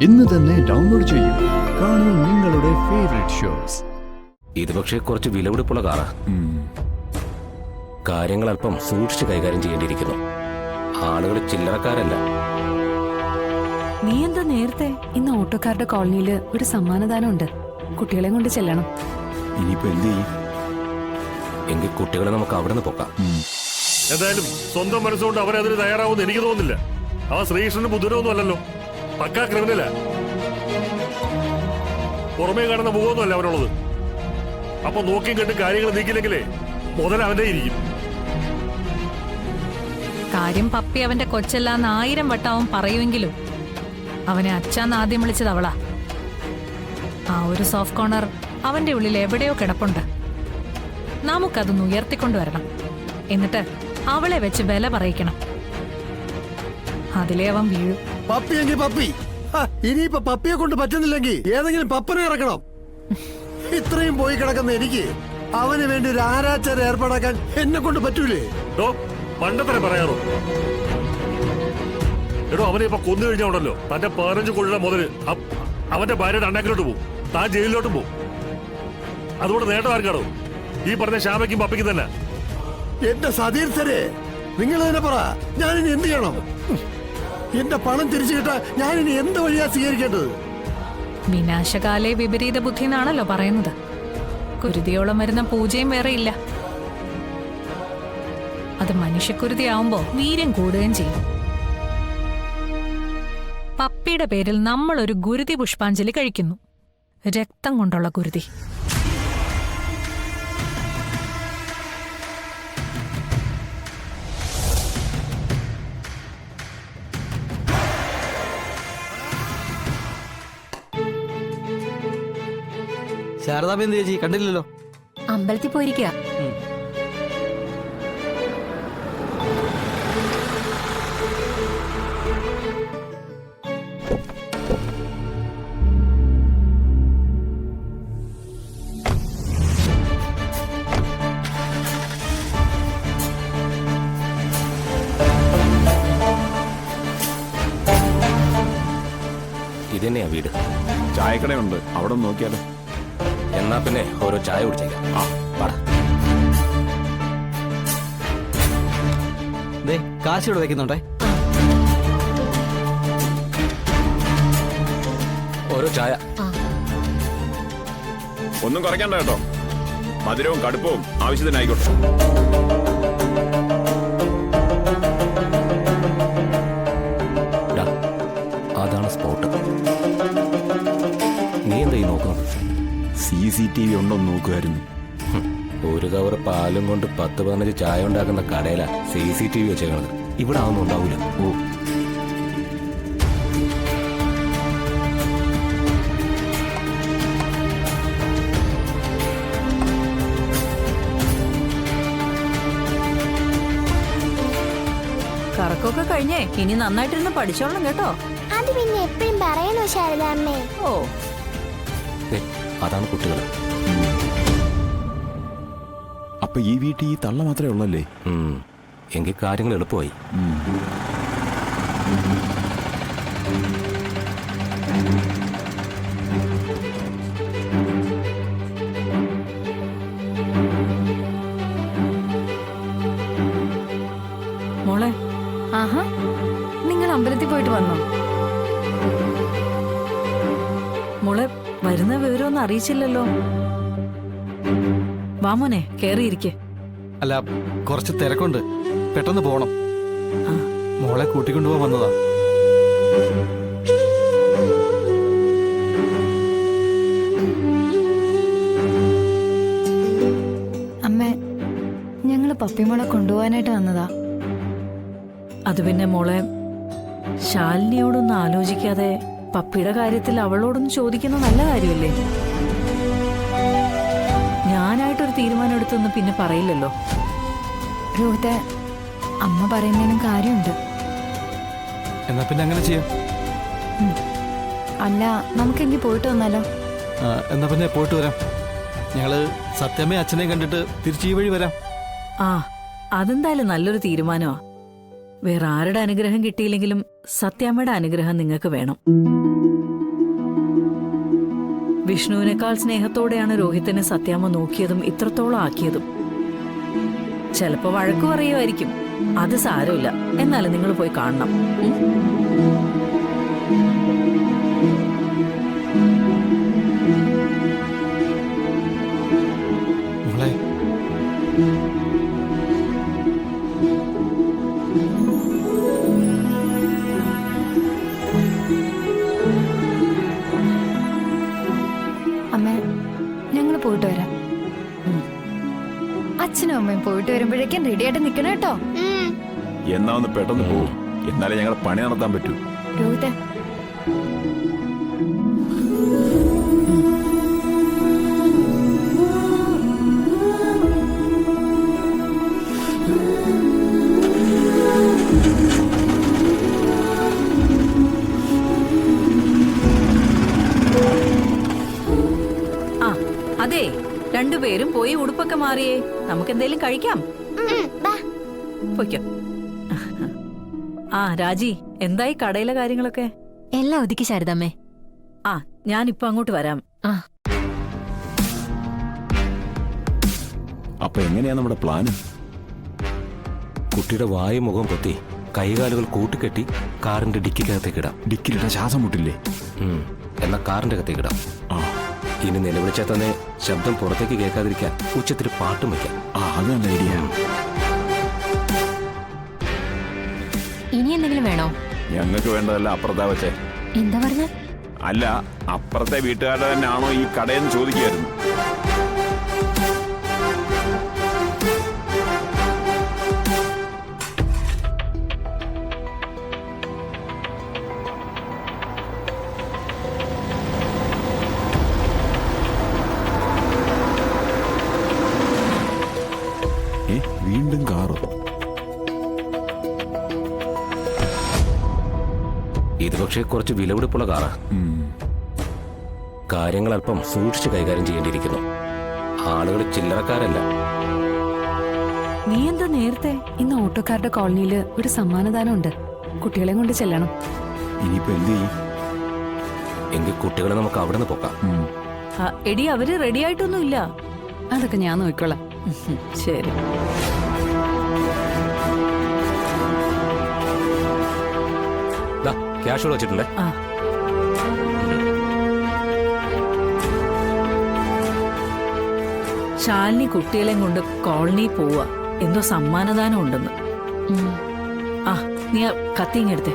ഇന്ന് തന്നെ ഡൗൺലോഡ് ചെയ്യൂ. കാണൂ നിങ്ങളുടെ ഫേവറേറ്റ് ഷോസ്. ഇത് പക്ഷേ കുറച്ച് വിലപിടിപ്പുള്ള കാറാ. കാര്യങ്ങൾ അല്പം സൂക്ഷിച്ച് കൈകാര്യം ചെയ്യേണ്ടിയിരിക്കുന്നു. ആളുകൾ ചില്ലറക്കാരല്ല. നീ എന്താ നേരത്തെ? ഇന്ന് ഓട്ടോക്കാരുടെ കോളനിയിൽ ഒരു സമ്മാനദാനം ഉണ്ട്. കുട്ടികളെ കൊണ്ട് ചെല്ലണം. ഇനിയിപ്പോ എന്ത് ചെയ്യും? എങ്കിൽ കുട്ടികളെ നമുക്ക് അവിടെ നിന്ന് പോക്കാം. എന്തായാലും സ്വന്തം മനസ്സുകൊണ്ട് അവരതിന് തയ്യാറാവുമെന്ന് എനിക്ക് തോന്നുന്നില്ല. അവൻ ശ്രീകൃഷ്ണന് ബുദ്ധനൊന്നും അല്ലല്ലോ, പക്കാ ക്രിമിനല. പുറമേ കാണുന്ന മുഖമൊന്നും അല്ല അവനുള്ളത്. അപ്പൊ നോക്കിയും കണ്ട് കാര്യങ്ങൾ നീക്കില്ലെങ്കിലേ മുതൽ അവന്റെ ഇരിക്കും. കാര്യം പപ്പി അവന്റെ കൊച്ചല്ലാന്ന് 1000 വട്ടം അവൻ പറയുമെങ്കിലും അവനെ അച്ഛാന്ന് ആദ്യം വിളിച്ചത് അവളാ. ആ ഒരു സോഫ്റ്റ് കോർണർ അവന്റെ ഉള്ളിൽ എവിടെയോ കിടപ്പുണ്ട്. നമുക്കതൊന്ന് ഉയർത്തിക്കൊണ്ടുവരണം. എന്നിട്ട് അവളെ വെച്ച് വില പറയിക്കണം. അതിലേ അവൻ വീഴും. പപ്പിയെങ്കിൽ പപ്പി. ഇനിയിപ്പൊ പപ്പിയെ കൊണ്ട് പറ്റുന്നില്ലെങ്കിൽ ഏതെങ്കിലും പപ്പനെ ഇറക്കണം. ഇത്രയും പോയി കിടക്കുന്ന എനിക്ക് അവന് വേണ്ടി ഒരു ആരാച്ചാരം ഏർപ്പാടാക്കാൻ എന്നെ കൊണ്ട് പറ്റൂലേ? പണ്ടത്തന്നെ പറയാറോ? എടോ, അവനെ ഇപ്പൊ കൊന്നു കഴിഞ്ഞാണല്ലോ തന്റെ 15 കൊള്ളുന്ന മുതല് അവന്റെ ഭാര്യയുടെ അണ്ണാക്കിലോട്ട് പോകും, താൻ ജയിലിലോട്ടും പോകും. അതുകൊണ്ട് നേട്ടം ആർക്കാണോ? ഈ പറഞ്ഞ ശ്യാമയ്ക്കും പപ്പിക്കും തന്നെ. എന്റെ സതീർത്ഥരെ, നിങ്ങൾ തന്നെ പറ, ഞാനിനി എന്ത് ചെയ്യണം? എന്റെ പണം തിരിച്ചു കിട്ടാൻ ഞാനിനി എന്ത് വഴിയാ സ്വീകരിക്കേണ്ടത്? വിനാശകാലേ വിപരീത ബുദ്ധി എന്നാണല്ലോ പറയുന്നത്. കുരുതിയോളം വരുന്ന പൂജയും വേറെ ഇല്ല. അത് മനുഷ്യക്കുരുതിയാവുമ്പോ വീര്യം കൂടുകയും ചെയ്യും. പപ്പിയുടെ പേരിൽ നമ്മൾ ഒരു ഗുരുതി പുഷ്പാഞ്ജലി കഴിക്കുന്നു. രക്തം കൊണ്ടുള്ള ഗുരുതി. ശാരദാബേൻ ചേച്ചി കണ്ടില്ലല്ലോ. അമ്പലത്തിൽ പോയിരിക്കുക. ഇതന്നെയാ വീട്. ചായക്കടയുണ്ട്, അവിടെ നോക്കിയാലോ? എന്നാ പിന്നെ ഓരോ ചായ കുടിച്ചേക്കാം. കാശ് ഇവിടെ വെക്കുന്നുണ്ടേ. ഓരോ ചായ. ഒന്നും കുറയ്ക്കണ്ട കേട്ടോ. മധുരവും കടുപ്പവും ആവശ്യത്തിനായിക്കോട്ടെ. അതാണ് സ്പോട്ട്. നീ എന്താ ഈ നോക്കുന്നത്? CCTV ഉണ്ടോന്ന് നോക്കുമായിരുന്നു. ഒരു കവർ പാലും കൊണ്ട് 10-15 ചായ ഉണ്ടാക്കുന്ന കടയിലാ CCTV വെച്ചേക്കണത്. ഇവിടെ അതൊന്നും ഉണ്ടാവൂല. ഓ, കറക്കൊക്കെ കഴിഞ്ഞേ ഇനി നന്നായിട്ടിരുന്ന് പഠിച്ചോളണം കേട്ടോ. അത് പിന്നെ എപ്പോഴും പറയണോ ശാരദാമ്മേ? ഓ, അതാണ് കുട്ടികൾ. അപ്പൊ ഈ വീട്ടിൽ ഈ തള്ള മാത്രമേ ഉള്ളല്ലേ? എങ്കിൽ കാര്യങ്ങൾ എളുപ്പമായി. മോളെ, ആഹാ, നിങ്ങൾ അമ്പലത്തിൽ പോയിട്ട് വന്നോ? മോളെ, വരുന്ന വിവരമൊന്നും അറിയിച്ചില്ലല്ലോ. വാമോനെ, കേറിയിരിക്കെ. അല്ല, കുറച്ച് തിരക്കുണ്ട്, പെട്ടെന്ന് പോണം. മോളെ കൂട്ടിക്കൊണ്ടുപോകാൻ വന്നതാ. അമ്മേ, ഞങ്ങള് പപ്പിമോളെ കൊണ്ടുപോകാനായിട്ട് വന്നതാ. അത് പിന്നെ മോളെ, ശാലിനിയോടൊന്നും ആലോചിക്കാതെ പപ്പിയുടെ കാര്യത്തിൽ അവളോടൊന്നും ചോദിക്കുന്ന നല്ല കാര്യമല്ലേ? ഞാനായിട്ടൊരു തീരുമാനം എടുത്തൊന്നും പിന്നെ പറയില്ലല്ലോ. രോഹിത്തെ, അമ്മ പറയുന്നതിനും കാര്യമുണ്ട്. എന്നാ പിന്നെ അങ്ങനെ ചെയ്യാം. അല്ല, നമുക്കെങ്കിൽ പോയിട്ട് വന്നാലോ? എന്നാ പിന്നെ പോയിട്ട് വരാം. ഞങ്ങള് സത്യമ്മയും അച്ഛനെയും കണ്ടിട്ട് തിരിച്ച് ഈ വഴി വരാം. ആ, അതെന്തായാലും നല്ലൊരു വേറെ ആരുടെ അനുഗ്രഹം കിട്ടിയില്ലെങ്കിലും സത്യാമ്മയുടെ അനുഗ്രഹം നിങ്ങൾക്ക് വേണം. വിഷ്ണുവിനേക്കാൾ സ്നേഹത്തോടെയാണ് രോഹിത്തിനെ സത്യാമ്മ നോക്കിയതും ഇത്രത്തോളം ആക്കിയതും. ചിലപ്പോ വഴക്കു പറയുമായിരിക്കും, അത് സാരമില്ല. എന്നാലും നിങ്ങൾ പോയി കാണണം. മോളെ അമ്മ, ഞങ്ങൾ പോയിട്ട് വരാം. അച്ഛനും അമ്മയും പോയിട്ട് വരുമ്പോഴേക്കും റെഡി ആയിട്ട് നിക്കണം കേട്ടോ. എന്നാ ഒന്ന് പെട്ടെന്ന് പോകും, എന്നാലേ ഞങ്ങൾ പണി നടത്താൻ പറ്റൂ. രോഹിത്തെ, ആ അതെ, രണ്ടുപേരും പോയി ഉടുപ്പൊക്കെ മാറിയേ, നമുക്ക് എന്തേലും കഴിക്കാം. പൊയ്ക്കോ. ആ രാജി, എന്തായി കടയിലെ കാര്യങ്ങളൊക്കെ? എല്ലാം ഒതുക്കി ശാരദാമ്മേ. ആ ഞാനിപ്പോ അങ്ങോട്ട് വരാം. അപ്പൊ എങ്ങനെയാ നമ്മുടെ പ്ലാന്? കുട്ടിയുടെ വായു മുഖം പൊത്തി കൈകാലുകൾ കൂട്ടിക്കെട്ടി കാറിന്റെ ഡിക്കിക്കകത്തേക്ക് ഇടാം. ഡിക്കിലിട്ട ശ്വാസം മുട്ടില്ലേ? എന്നാ കാറിന്റെ അകത്തേക്ക് ഇടാം. ഇനി നിലവിളിച്ചാൽ തന്നെ ശബ്ദം പുറത്തേക്ക് കേൾക്കാതിരിക്കാൻ ഉച്ചത്തിൽ പാട്ടും വയ്ക്കാം. അത് നല്ല ഐഡിയ. ഇനി എന്തെങ്കിലും വേണോ? ഞങ്ങൾക്ക് വേണ്ടതല്ല അപ്പുറത്താ വെച്ചേ. എന്താ പറഞ്ഞ? അല്ല, അപ്പുറത്തെ വീട്ടുകാരുടെ തന്നെ ആണോ ഈ കടയെന്ന് ചോദിക്കായിരുന്നു. വീണ്ടും കാറോ? ഇത് പക്ഷേ കുറച്ച് വിലപിടിപ്പുള്ള കാറാ. കാര്യങ്ങൾ അല്പം സൂക്ഷിച്ച് കൈകാര്യം ചെയ്യേണ്ടിയിരിക്കുന്നു. ആളുകൾ ചില്ലറക്കാരല്ല. നീ എന്താ നേരത്തെ? ഇന്ന് ഓട്ടോക്കാരുടെ കോളനിയില് ഒരു സമ്മാനദാനം ഉണ്ട്. കുട്ടികളെ കൊണ്ട് ചെല്ലണം. ഇനിയിപ്പോ എന്ത് ചെയ്യും? എങ്കിൽ കുട്ടികളെ നമുക്ക് അവിടെ നിന്ന് പോക്കാം. എടി, അവര് റെഡി ആയിട്ടൊന്നുമില്ല. അതൊക്കെ ഞാൻ നോക്കിക്കോളാം. ശരി. ക്യാഷ് വെച്ചിട്ടുണ്ടേ. ശാലിനി കുട്ടികളെയും കൊണ്ട് കോളനി പോവാ. എന്തോ സമ്മാനദാനം ഉണ്ടെന്ന്. ആ നീ കത്തിങ്ങെടുത്തേ.